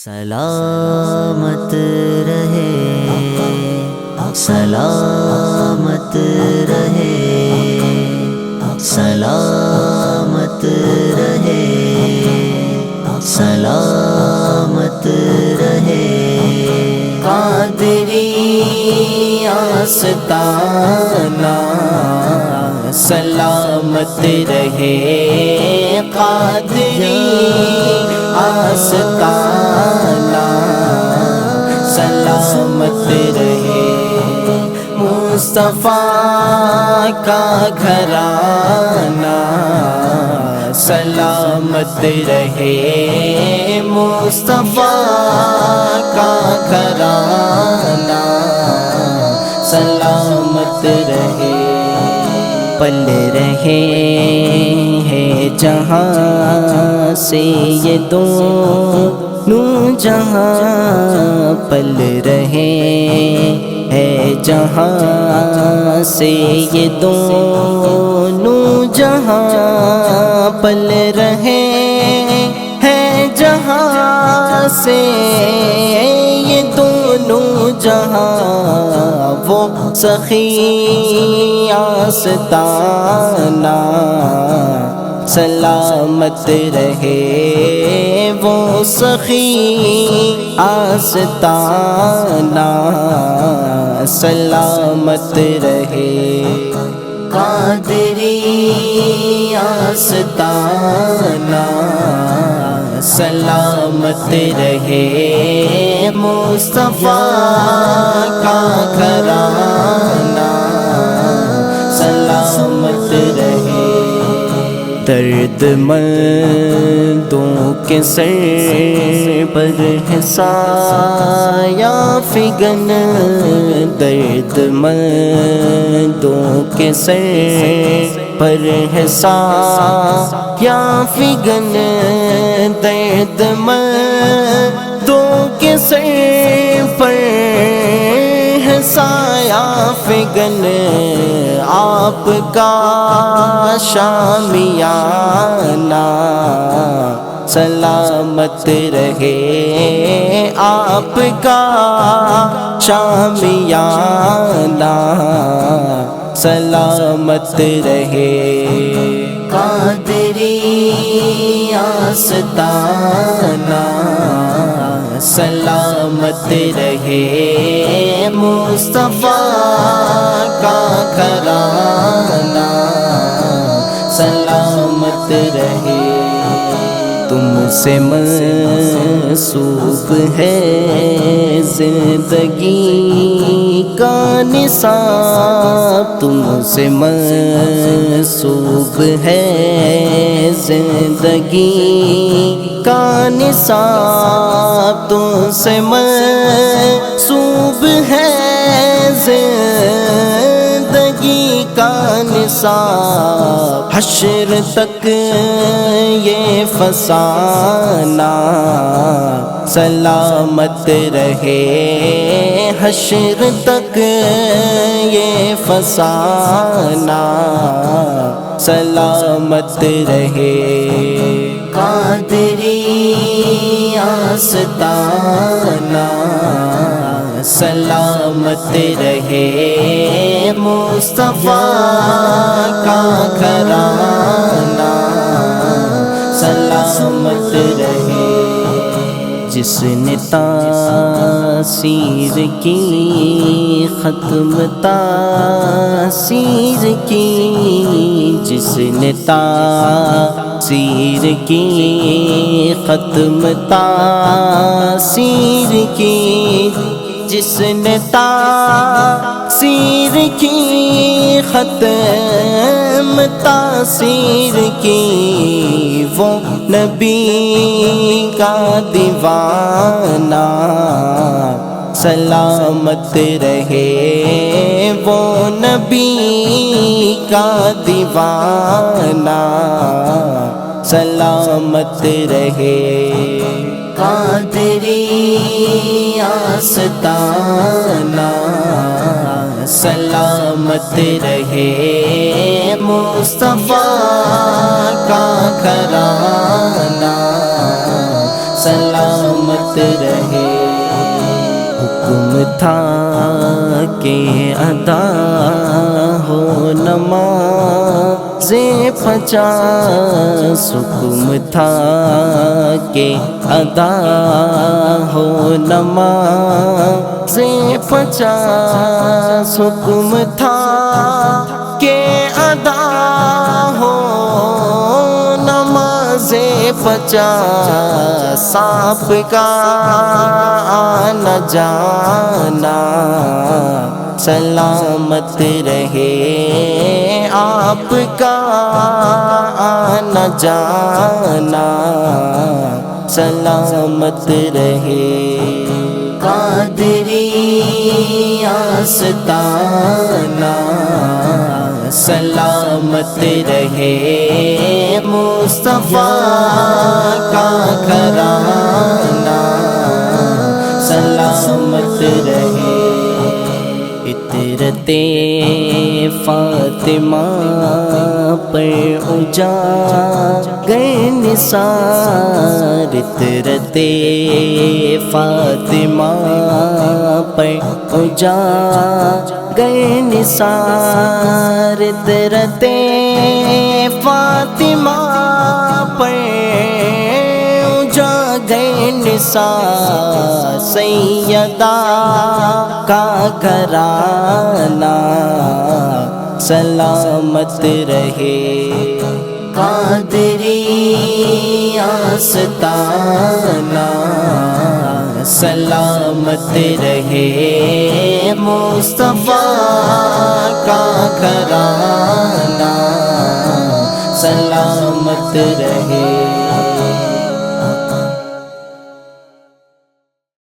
سلامت رہے، سلامت رہے، سلامت رہے، سلامت رہے۔ قادری آستانہ سلامت رہے، قادری آستانہ سلامت رہے۔ مصطفیٰ کا گھرانہ سلامت رہے، مصطفیٰ کا گھرانہ سلامت رہے۔ پل رہے ہیں جہاں سے یہ دونوں جہاں، پل رہے ہیں جہاں سے یہ دونوں جہاں، پل رہے ہیں جہاں سے یہ دونوں جہاں۔ وہ سخی آستانہ سلامت رہے، وہ سخی آستانہ سلامت رہے۔ قادری آستانہ سلامت رہے، مصطفیٰ کا گھرانہ سلامت رہے۔ درد مندوں کے سر پر ہے سایہ فگن، درد مندوں کے سر پر ہے سایہ فگن، درد مندوں کے سر پر ہے سایہ فگن۔ آپ کا شامیانہ سلامت رہے، آپ کا شامیانہ سلامت رہے۔ قادری آستانہ سلامت رہے، مصطفیٰ کا گھرانہ سلامت رہے۔ تم سے منسوب ہے زندگی کا نصاب، تم سے منسوب ہے زندگی کا نصاب، تم سے منسوب ہے زندگی کا نصاب۔ حشر تک یہ فسانہ سلامت رہے، حشر تک یہ فسانہ سلامت رہے۔ قادری آستانہ سلامت رہے، مصطفیٰ کا گھرانہ سلامت رہے۔ جس نے تاثیر کی ختم تاثیر کی، جس نے تاثیر کی ختم تاثیر کی، جس نے تاثیر کی ختم تاثیر کی، وہ نبی کا دیوانہ سلامت رہے، وہ نبی کا دیوانہ سلامت رہے۔ قادری آستانہ سلامت رہے، مصطفیٰ کا گھرانہ سلامت رہے۔ حکم تھا کہ ادا ہو نماز 50، حکم تھا کہ ادا ہو نماز 50، حکم تھا کہ ادا ہو نماز 50، سانپ کا آنا جانا سلامت رہے، آپ کا آنا جانا سلامت رہے۔ قادری آستانہ سلامت رہے، مصطفیٰ کا گھرانہ سلامت رہے۔ عطرت فاطمہ پر اجاگر نثار، عطرت فاطمہ پر اجاگر نثار، عطرت فاطمہ پر اجاگر نثار، سیدہ کا گھرانہ سلامت رہے۔ قادری آستانہ سلامت رہے، مصطفیٰ کا گھرانہ سلامت رہے۔